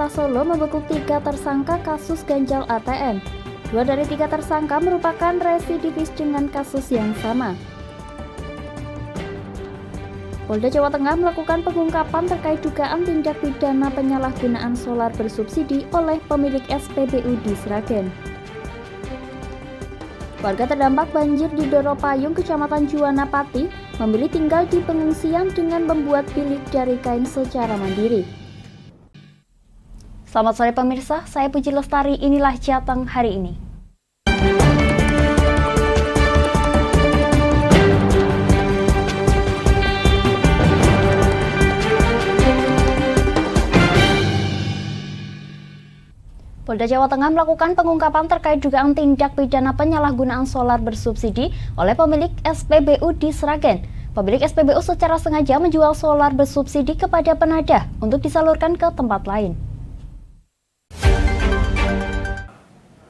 Polresta Solo membekuk 3 tersangka kasus ganjal ATM. 2 dari 3 tersangka merupakan residivis dengan kasus yang sama. Polda Jawa Tengah melakukan pengungkapan terkait dugaan tindak pidana penyalahgunaan solar bersubsidi oleh pemilik SPBU di Sragen. Warga terdampak banjir di Doropayung, Kecamatan Juwana Pati, memilih tinggal di pengungsian dengan membuat bilik dari kain secara mandiri. Selamat sore pemirsa, saya Puji Lestari, inilah Jateng hari ini. Polda Jawa Tengah melakukan pengungkapan terkait dugaan tindak pidana penyalahgunaan solar bersubsidi oleh pemilik SPBU di Sragen. Pemilik SPBU secara sengaja menjual solar bersubsidi kepada penadah untuk disalurkan ke tempat lain.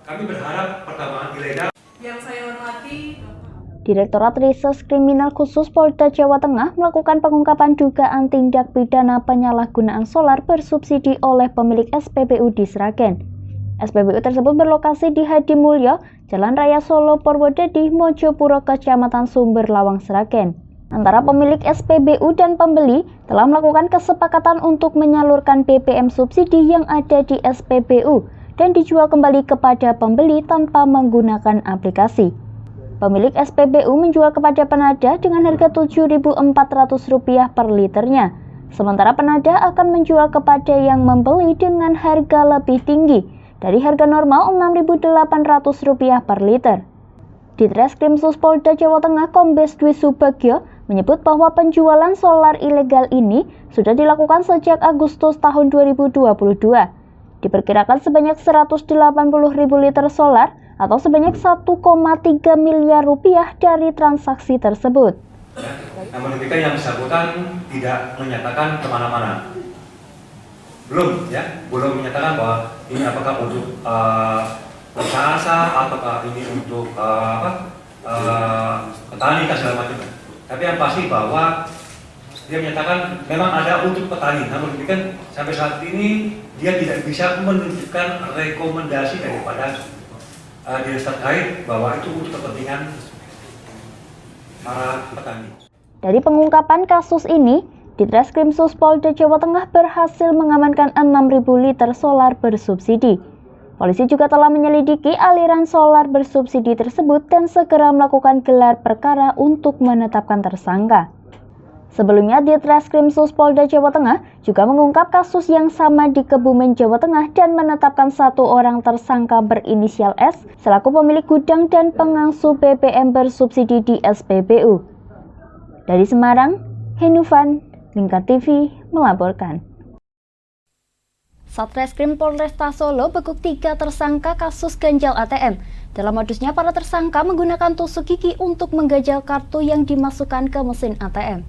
Kami berharap pertambangan ilegal. Yang saya hormati, Direktorat Reserse Kriminal Khusus Polda Jawa Tengah melakukan pengungkapan dugaan tindak pidana penyalahgunaan solar bersubsidi oleh pemilik SPBU di Sragen. SPBU tersebut berlokasi di Hadimulyo, Jalan Raya Solo Purwodadi, Mojopuro, Kecamatan Sumber Lawang, Sragen. Antara pemilik SPBU dan pembeli telah melakukan kesepakatan untuk menyalurkan BBM subsidi yang ada di SPBU dan dijual kembali kepada pembeli tanpa menggunakan aplikasi. Pemilik SPBU menjual kepada penadah dengan harga Rp7.400 per liternya, sementara penadah akan menjual kepada yang membeli dengan harga lebih tinggi dari harga normal Rp6.800 per liter. Di Treskrimsus Polda Jawa Tengah, Kombes Dwi Subagyo menyebut bahwa penjualan solar ilegal ini sudah dilakukan sejak Agustus tahun 2022. Diperkirakan sebanyak 180.000 liter solar atau sebanyak 1,3 miliar rupiah dari transaksi tersebut. Namun demikian yang bersangkutan tidak menyatakan kemana-mana. Belum menyatakan bahwa ini apakah untuk usaha ataukah ini untuk petani dan segala macam. Tapi yang pasti bahwa dia menyatakan memang ada untuk petani. Namun demikian sampai saat ini dia tidak bisa menunjukkan rekomendasi daripada dinas terkait bahwa itu untuk kepentingan para petani. Dari pengungkapan kasus ini, Ditreskrimsus Polda Jawa Tengah berhasil mengamankan 6.000 liter solar bersubsidi. Polisi juga telah menyelidiki aliran solar bersubsidi tersebut dan segera melakukan gelar perkara untuk menetapkan tersangka. Sebelumnya, Ditreskrimsus Polda Jawa Tengah juga mengungkap kasus yang sama di Kebumen, Jawa Tengah dan menetapkan 1 orang tersangka berinisial S selaku pemilik gudang dan pengasuh BBM bersubsidi di SPBU. Dari Semarang, Henufan, Lingkar TV melaporkan. Satreskrim Polresta Solo bekuk 3 tersangka kasus ganjal ATM. Dalam modusnya, para tersangka menggunakan tusuk gigi untuk menggajal kartu yang dimasukkan ke mesin ATM.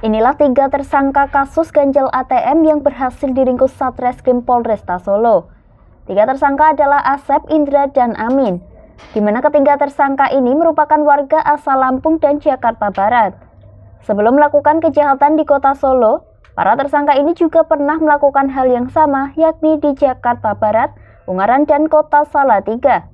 Inilah 3 tersangka kasus ganjal ATM yang berhasil diringkus Satreskrim Polresta Solo. 3 tersangka adalah Asep, Indra, dan Amin, di mana ketiga tersangka ini merupakan warga asal Lampung dan Jakarta Barat. Sebelum melakukan kejahatan di kota Solo, para tersangka ini juga pernah melakukan hal yang sama, yakni di Jakarta Barat, Ungaran, dan kota Salatiga.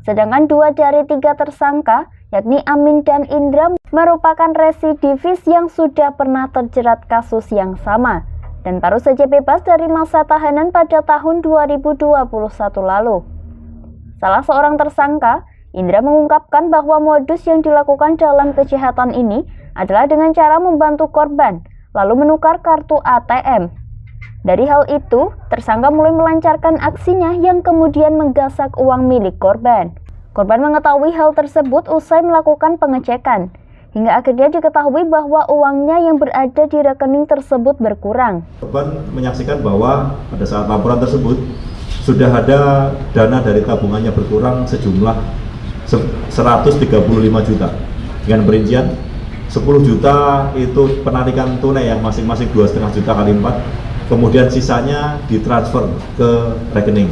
Sedangkan 2 dari 3 tersangka, yakni Amin dan Indra, merupakan residivis yang sudah pernah terjerat kasus yang sama dan baru saja bebas dari masa tahanan pada tahun 2021 lalu. Salah seorang tersangka, Indra, mengungkapkan bahwa modus yang dilakukan dalam kejahatan ini adalah dengan cara membantu korban, lalu menukar kartu ATM. Dari hal itu, tersangka mulai melancarkan aksinya yang kemudian menggasak uang milik korban. Korban mengetahui hal tersebut usai melakukan pengecekan, hingga akhirnya diketahui bahwa uangnya yang berada di rekening tersebut berkurang. Korban menyaksikan bahwa pada saat laporan tersebut sudah ada dana dari tabungannya berkurang sejumlah 135 juta dengan perincian 10 juta itu penarikan tunai yang masing-masing 2,5 juta kali 4, kemudian sisanya ditransfer ke rekening.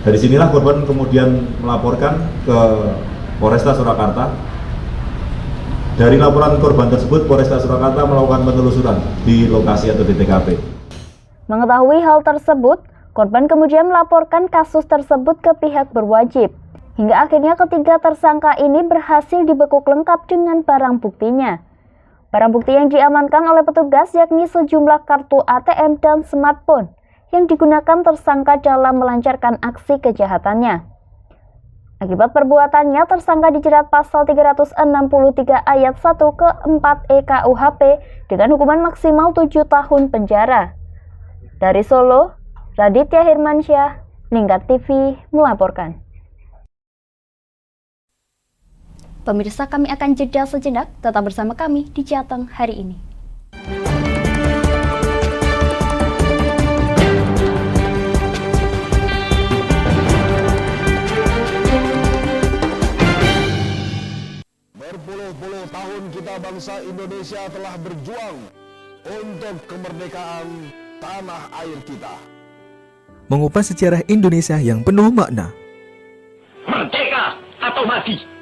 Dari sinilah korban kemudian melaporkan ke Polresta Surakarta Dari laporan korban tersebut, Polresta Surakarta melakukan penelusuran di lokasi atau di TKP. Mengetahui hal tersebut, korban kemudian melaporkan kasus tersebut ke pihak berwajib. Hingga akhirnya ketiga tersangka ini berhasil dibekuk lengkap dengan barang buktinya. Barang bukti yang diamankan oleh petugas yakni sejumlah kartu ATM dan smartphone yang digunakan tersangka dalam melancarkan aksi kejahatannya. Akibat perbuatannya, tersangka dijerat pasal 363 ayat 1 ke 4 EKUHP dengan hukuman maksimal 7 tahun penjara. Dari Solo, Raditya Hirmansyah, Lingkar TV melaporkan. Pemirsa, kami akan jeda sejenak, tetap bersama kami di Jateng hari ini. Berpuluh-puluh tahun kita bangsa Indonesia telah berjuang untuk kemerdekaan tanah air kita. Mengupas sejarah Indonesia yang penuh makna. Merdeka atau mati.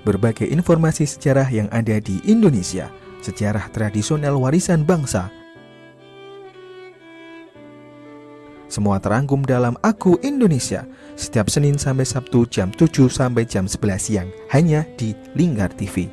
Berbagai informasi sejarah yang ada di Indonesia, sejarah tradisional warisan bangsa. Semua terangkum dalam Aku Indonesia, setiap Senin sampai Sabtu jam 7 sampai jam 11 siang, hanya di Lingkar TV.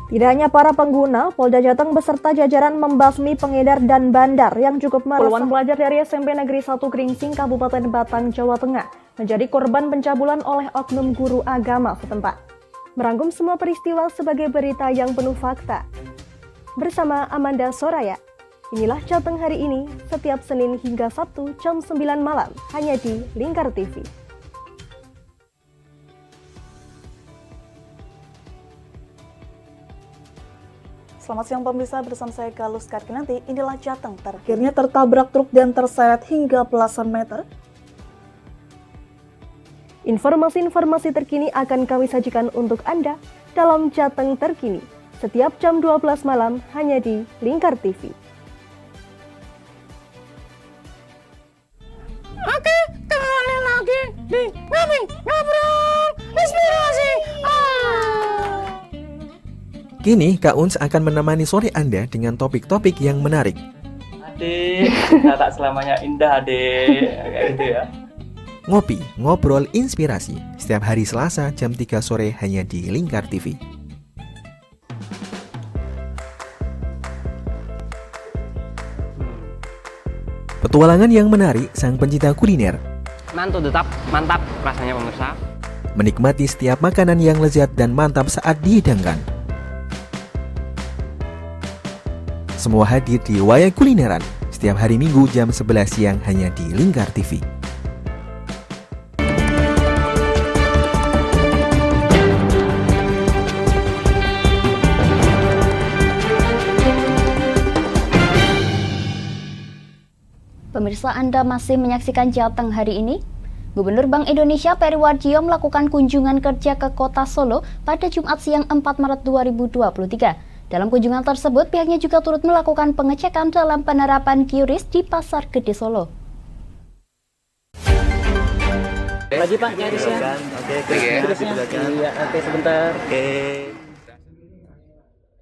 Tidak hanya para pengguna, Polda Jateng beserta jajaran membasmi pengedar dan bandar yang cukup meresahkan. Puluhan pelajar dari SMP Negeri 1 Gringsing, Kabupaten Batang, Jawa Tengah menjadi korban pencabulan oleh oknum guru agama setempat. Merangkum semua peristiwa sebagai berita yang penuh fakta. Bersama Amanda Soraya, inilah Jateng hari ini, setiap Senin hingga Sabtu jam 9 malam, hanya di Lingkar TV. Selamat siang pemirsa, bersama saya Galus Karkinanti. Inilah Jateng terakhirnya tertabrak truk dan terseret hingga belasan meter. Informasi-informasi terkini akan kami sajikan untuk Anda dalam Jateng terkini, setiap jam 12 malam hanya di Lingkar TV. Oke, kembali lagi di Ngobrol Inspirasi. Kini Kak Uns akan menemani sore Anda dengan topik-topik yang menarik. Adik, kita tak selamanya indah, adik. Kayak gitu ya. Ngopi, ngobrol inspirasi, setiap hari Selasa jam 3 sore hanya di Lingkar TV. Petualangan yang menarik sang pencinta kuliner. Mantul tetap mantap rasanya pemirsa. Menikmati setiap makanan yang lezat dan mantap saat dihidangkan. Semua hadir di Wayang Kulineran setiap hari Minggu jam 11 siang hanya di Lingkar TV. Pemirsa, Anda masih menyaksikan Jateng hari ini. Gubernur Bank Indonesia Peri Warjio melakukan kunjungan kerja ke Kota Solo pada Jumat siang 4 Maret 2023. Dalam kunjungan tersebut, pihaknya juga turut melakukan pengecekan dalam penerapan QRIS di Pasar Gede Solo. Lagi Pak, QRIS-nya. Oke, sebentar.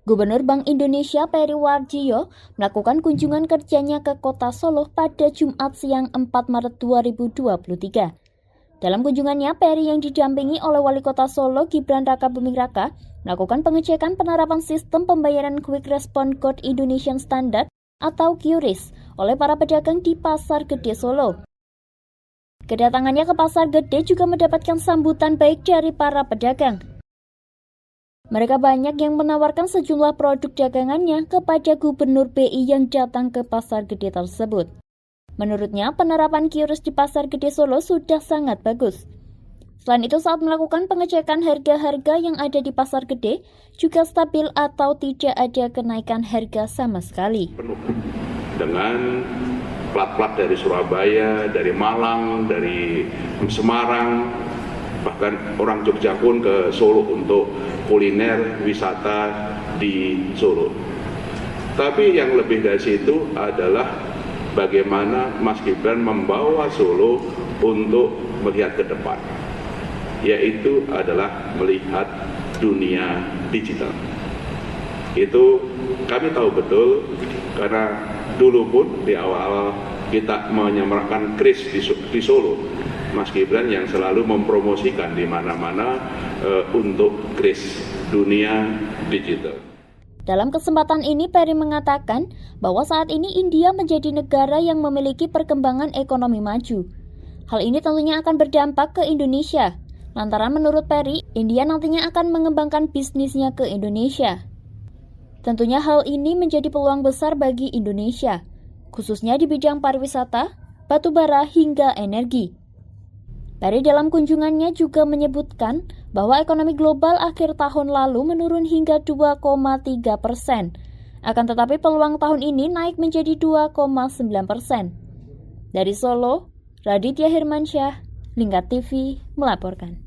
Gubernur Bank Indonesia Peri Warjio melakukan kunjungan kerjanya ke Kota Solo pada Jumat siang 4 Maret 2023. Dalam kunjungannya, Peri yang didampingi oleh Wali Kota Solo Gibran Raka Buming Raka melakukan pengecekan penerapan sistem pembayaran Quick Response Code Indonesian Standard atau QRIS oleh para pedagang di Pasar Gede Solo. Kedatangannya ke Pasar Gede juga mendapatkan sambutan baik dari para pedagang. Mereka banyak yang menawarkan sejumlah produk dagangannya kepada Gubernur BI yang datang ke Pasar Gede tersebut. Menurutnya, penerapan QRIS di Pasar Gede Solo sudah sangat bagus. Selain itu, saat melakukan pengecekan harga-harga yang ada di Pasar Gede juga stabil atau tidak ada kenaikan harga sama sekali. Penuh dengan plat-plat dari Surabaya, dari Malang, dari Semarang, bahkan orang Jogja pun ke Solo untuk kuliner wisata di Solo. Tapi yang lebih dari situ adalah bagaimana Mas Gibran membawa Solo untuk melihat ke depan. yaitu adalah melihat dunia digital. Itu kami tahu betul karena dulu pun di awal kita menyemarakan KRIS di Solo, Mas Gibran yang selalu mempromosikan di mana-mana untuk KRIS dunia digital. Dalam kesempatan ini, Perry mengatakan bahwa saat ini India menjadi negara yang memiliki perkembangan ekonomi maju. Hal ini tentunya akan berdampak ke Indonesia. Lantaran menurut Perry, India nantinya akan mengembangkan bisnisnya ke Indonesia. Tentunya hal ini menjadi peluang besar bagi Indonesia, khususnya di bidang pariwisata, batubara, hingga energi. Perry dalam kunjungannya juga menyebutkan bahwa ekonomi global akhir tahun lalu menurun hingga 2,3%. Akan tetapi peluang tahun ini naik menjadi 2,9%. Dari Solo, Raditya Hirmansyah, Lingkar TV melaporkan.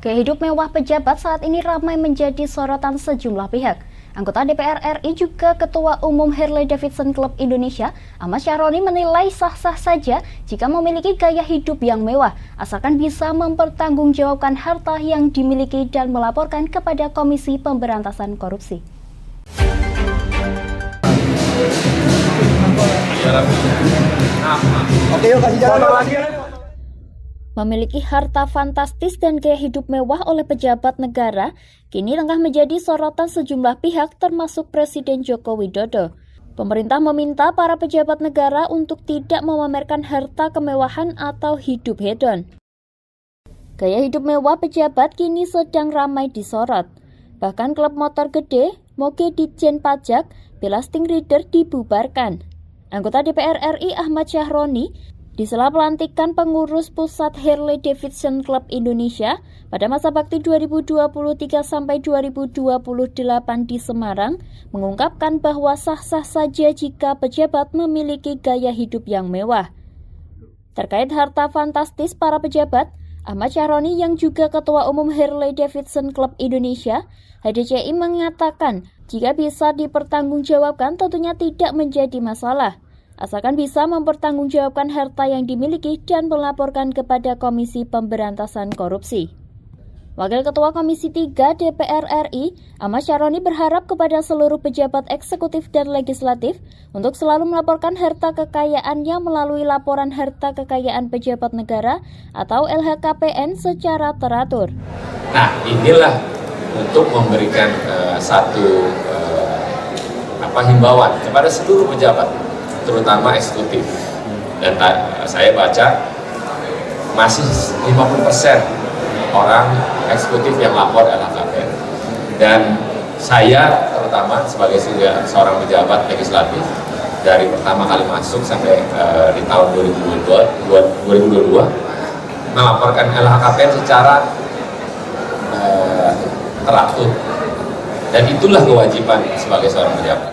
Gaya hidup mewah pejabat saat ini ramai menjadi sorotan sejumlah pihak. Anggota DPR RI juga Ketua Umum Harley Davidson Club Indonesia, Ahmad Syahroni menilai sah-sah saja jika memiliki gaya hidup yang mewah, asalkan bisa mempertanggungjawabkan harta yang dimiliki dan melaporkan kepada Komisi Pemberantasan Korupsi. Memiliki harta fantastis dan gaya hidup mewah oleh pejabat negara kini tengah menjadi sorotan sejumlah pihak termasuk Presiden Joko Widodo. Pemerintah meminta para pejabat negara untuk tidak memamerkan harta kemewahan atau hidup hedon. Gaya hidup mewah pejabat kini sedang ramai disorot. Bahkan klub motor gede, Moge Ditjen Pajak, Belasting Reader dibubarkan. Anggota DPR RI Ahmad Syahroni di sela pelantikan pengurus pusat Harley Davidson Club Indonesia pada masa bakti 2023 sampai 2028 di Semarang, mengungkapkan bahwa sah-sah saja jika pejabat memiliki gaya hidup yang mewah. Terkait harta fantastis para pejabat, Ahmad Syahroni yang juga Ketua Umum Harley Davidson Club Indonesia, HDCI mengatakan jika bisa dipertanggungjawabkan tentunya tidak menjadi masalah. Asalkan bisa mempertanggungjawabkan harta yang dimiliki dan melaporkan kepada Komisi Pemberantasan Korupsi. Wakil Ketua Komisi 3 DPR RI, Ahmad Syahroni berharap kepada seluruh pejabat eksekutif dan legislatif untuk selalu melaporkan harta kekayaannya melalui laporan harta kekayaan pejabat negara atau LHKPN secara teratur. Nah, inilah untuk memberikan satu himbauan kepada seluruh pejabat, terutama eksekutif. Dan saya baca masih 50% orang eksekutif yang lapor LHKPN. Dan saya terutama sebagai seorang pejabat legislatif dari pertama kali masuk sampai di tahun 2022 melaporkan LHKPN secara teratur. Dan itulah kewajiban sebagai seorang pejabat.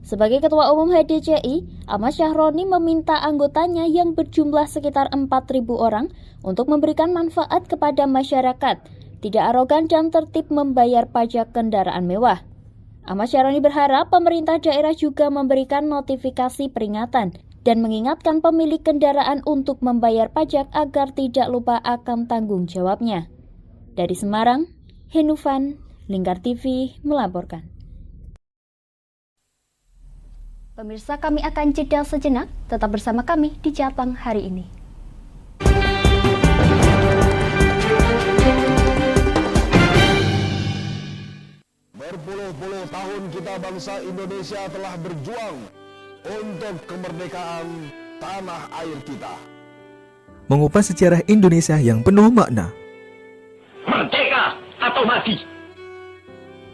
Sebagai Ketua Umum HDCI, Ahmad Syahroni meminta anggotanya yang berjumlah sekitar 4.000 orang untuk memberikan manfaat kepada masyarakat, tidak arogan dan tertib membayar pajak kendaraan mewah. Ahmad Syahroni berharap pemerintah daerah juga memberikan notifikasi peringatan dan mengingatkan pemilik kendaraan untuk membayar pajak agar tidak lupa akan tanggung jawabnya. Dari Semarang, Henufan, Lingkar TV melaporkan. Pemirsa, kami akan jeda sejenak, tetap bersama kami di Jateng hari ini. Berpuluh-puluh tahun kita bangsa Indonesia telah berjuang untuk kemerdekaan tanah air kita. Mengupas sejarah Indonesia yang penuh makna. Merdeka atau mati.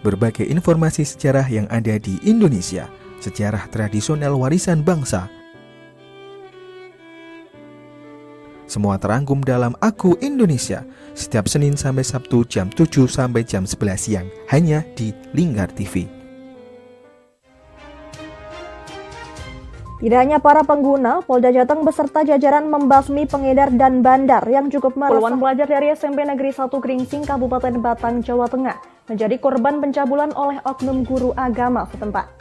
Berbagai informasi sejarah yang ada di Indonesia, sejarah tradisional warisan bangsa. Semua terangkum dalam Aku Indonesia, setiap Senin sampai Sabtu jam 7 sampai jam 11 siang, hanya di Lingkar TV. Tidak hanya para pengguna, Polda Jateng beserta jajaran membasmi pengedar dan bandar yang cukup meresahkan. Puluhan pelajar dari SMP Negeri 1 Gringsing, Kabupaten Batang, Jawa Tengah, menjadi korban pencabulan oleh oknum guru agama setempat.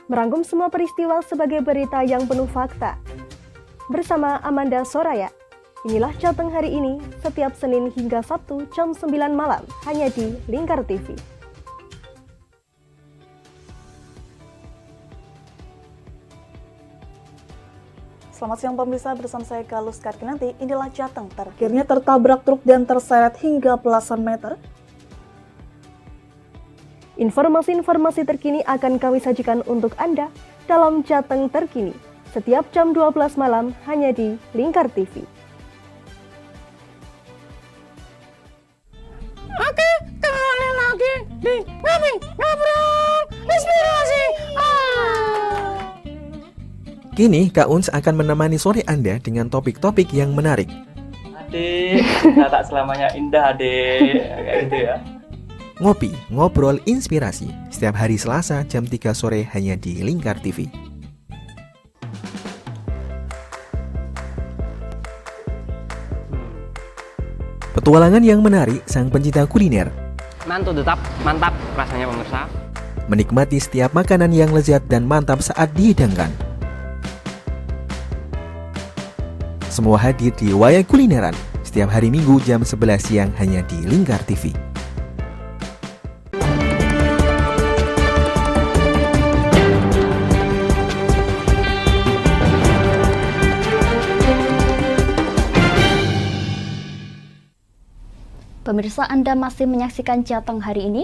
Merangkum semua peristiwa sebagai berita yang penuh fakta. Bersama Amanda Soraya. Inilah Jateng hari ini, setiap Senin hingga Sabtu jam 9 malam, hanya di Lingkar TV. Selamat siang pemirsa, bersama saya Galus Karkinanti. Inilah Jateng terakhirnya tertabrak truk dan terseret hingga belasan meter. Informasi-informasi terkini akan kami sajikan untuk Anda dalam Jateng terkini, setiap jam 12 malam hanya di Lingkar TV. Oke, kembali lagi di Ngobrol Inspirasi. Kini Kak Uns akan menemani sore Anda dengan topik-topik yang menarik. Adik, kita tak selamanya indah, adik. Kayak gitu ya. Ngopi, ngobrol inspirasi, setiap hari Selasa jam 3 sore hanya di Lingkar TV. Petualangan yang menarik sang pencinta kuliner. Mantul tetap mantap rasanya pemirsa. Menikmati setiap makanan yang lezat dan mantap saat dihidangkan. Semua hadir di Wayang Kulineran setiap hari Minggu jam 11 siang hanya di Lingkar TV. Pemirsa, Anda masih menyaksikan Jateng hari ini.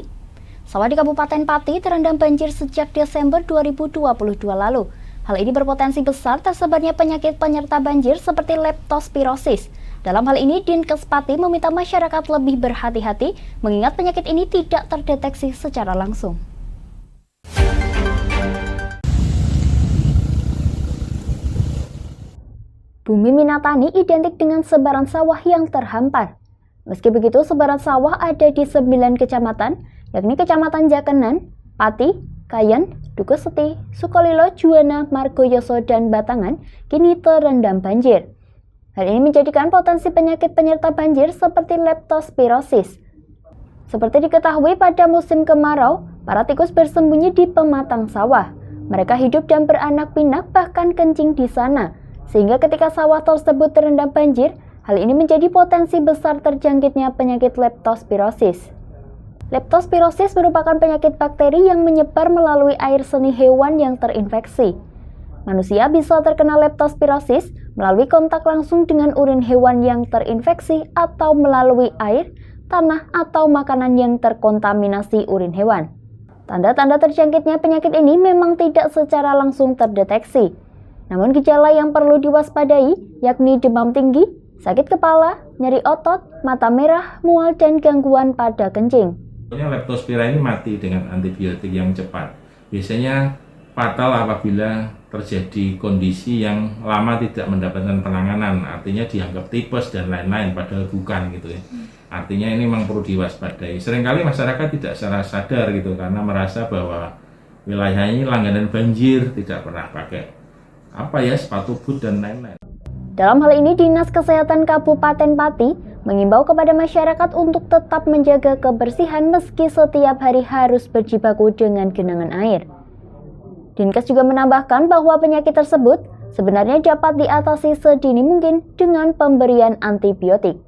Sawah di Kabupaten Pati terendam banjir sejak Desember 2022 lalu. Hal ini berpotensi besar tersebarnya penyakit penyerta banjir seperti leptospirosis. Dalam hal ini, Dinkes Pati meminta masyarakat lebih berhati-hati mengingat penyakit ini tidak terdeteksi secara langsung. Bumi Minatani identik dengan sebaran sawah yang terhampar. Meski begitu, sebaran sawah ada di 9 kecamatan, yakni Kecamatan Jakenan, Pati, Kayen, Dukeseti, Sukolilo, Juwana, Margoyoso, dan Batangan kini terendam banjir. Hal ini menjadikan potensi penyakit penyerta banjir seperti leptospirosis. Seperti diketahui pada musim kemarau, para tikus bersembunyi di pematang sawah. Mereka hidup dan beranak pinak bahkan kencing di sana, sehingga ketika sawah tersebut terendam banjir, hal ini menjadi potensi besar terjangkitnya penyakit leptospirosis. Leptospirosis merupakan penyakit bakteri yang menyebar melalui air seni hewan yang terinfeksi. Manusia bisa terkena leptospirosis melalui kontak langsung dengan urin hewan yang terinfeksi atau melalui air, tanah, atau makanan yang terkontaminasi urin hewan. Tanda-tanda terjangkitnya penyakit ini memang tidak secara langsung terdeteksi. Namun gejala yang perlu diwaspadai yakni demam tinggi, sakit kepala, nyeri otot, mata merah, mual, dan gangguan pada kencing. Leptospira ini mati dengan antibiotik yang cepat. Biasanya fatal apabila terjadi kondisi yang lama tidak mendapatkan penanganan, artinya dianggap tipes dan lain-lain, padahal bukan gitu ya. Artinya ini memang perlu diwaspadai. Seringkali masyarakat tidak secara sadar gitu karena merasa bahwa wilayah ini langganan banjir, tidak pernah pakai sepatu boot dan lain-lain. Dalam hal ini, Dinas Kesehatan Kabupaten Pati mengimbau kepada masyarakat untuk tetap menjaga kebersihan meski setiap hari harus berjibaku dengan genangan air. Dinkes juga menambahkan bahwa penyakit tersebut sebenarnya dapat diatasi sedini mungkin dengan pemberian antibiotik.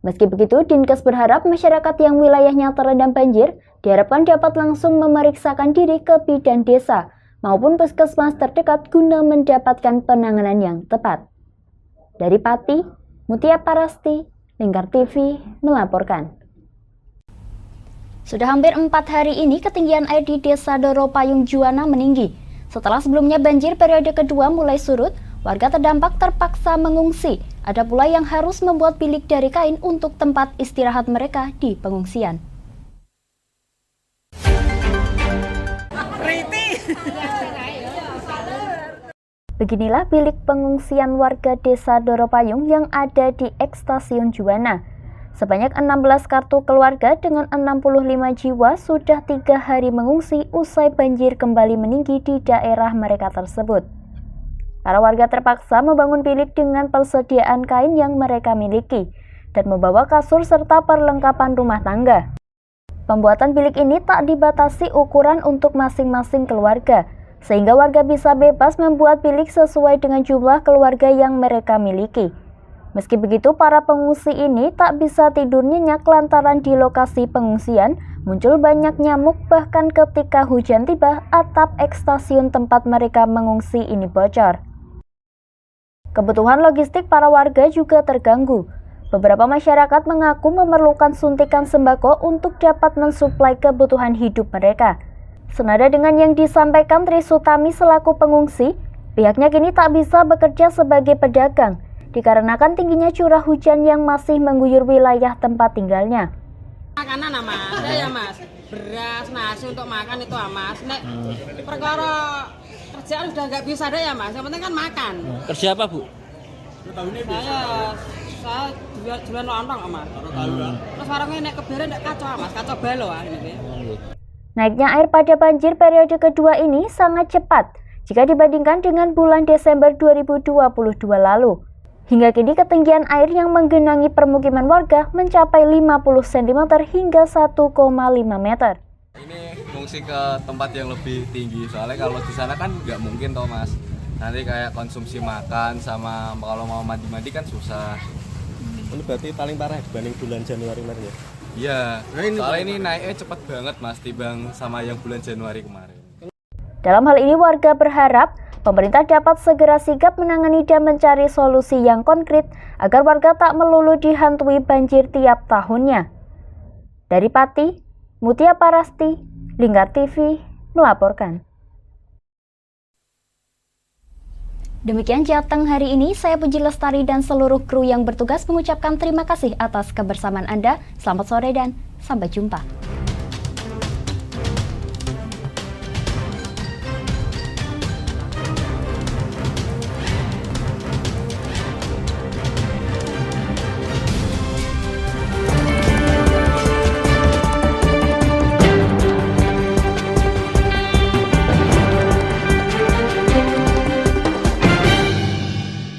Meski begitu, Dinkes berharap masyarakat yang wilayahnya terendam banjir diharapkan dapat langsung memeriksakan diri ke bidan desa maupun puskesmas terdekat guna mendapatkan penanganan yang tepat. Dari Pati, Mutia Parasti, Lingkar TV melaporkan. Sudah hampir 4 hari ini ketinggian air di Desa Doropayung Juwana meninggi. Setelah sebelumnya banjir periode kedua mulai surut, warga terdampak terpaksa mengungsi. Ada pula yang harus membuat bilik dari kain untuk tempat istirahat mereka di pengungsian. Beginilah bilik pengungsian warga Desa Doropayung yang ada di Stasiun Juwana. Sebanyak 16 kartu keluarga dengan 65 jiwa sudah 3 hari mengungsi usai banjir kembali meninggi di daerah mereka tersebut. Para warga terpaksa membangun bilik dengan persediaan kain yang mereka miliki dan membawa kasur serta perlengkapan rumah tangga. Pembuatan bilik ini tak dibatasi ukuran untuk masing-masing keluarga, sehingga warga bisa bebas membuat bilik sesuai dengan jumlah keluarga yang mereka miliki. Meski begitu, para pengungsi ini tak bisa tidur nyenyak lantaran di lokasi pengungsian muncul banyak nyamuk, bahkan ketika hujan tiba, atap stasiun tempat mereka mengungsi ini bocor. Kebutuhan logistik para warga juga terganggu. Beberapa masyarakat mengaku memerlukan suntikan sembako untuk dapat mensuplai kebutuhan hidup mereka. Senada dengan yang disampaikan Tri Sutami selaku pengungsi, pihaknya kini tak bisa bekerja sebagai pedagang dikarenakan tingginya curah hujan yang masih mengguyur wilayah tempat tinggalnya. Makanan Mas, ya Mas, beras, nasi untuk makan itu Mas. Nek perkara kerjaan udah nggak bisa ada ya Mas, yang penting kan makan. Kerja apa Bu? Saya jualan lontong Mas. Terus warungnya nek kebere nek kacau Mas, kacau balo ini. Naiknya air pada banjir periode kedua ini sangat cepat jika dibandingkan dengan bulan Desember 2022 lalu. Hingga kini ketinggian air yang menggenangi permukiman warga mencapai 50 cm hingga 1,5 meter. Ini ngungsi ke tempat yang lebih tinggi, soalnya kalau di sana kan nggak mungkin toh Mas. Nanti kayak konsumsi makan sama kalau mau mandi-mandi kan susah. Ini berarti paling parah dibanding bulan Januari kemarin ya? Iya, soalnya ini naiknya cepat banget Mas, dibanding sama yang bulan Januari kemarin. Dalam hal ini warga berharap pemerintah dapat segera sigap menangani dan mencari solusi yang konkret agar warga tak melulu dihantui banjir tiap tahunnya. Dari Pati, Mutia Parasti, Lingkar TV melaporkan. Demikian Jateng hari ini, saya Puji Lestari dan seluruh kru yang bertugas mengucapkan terima kasih atas kebersamaan Anda. Selamat sore dan sampai jumpa.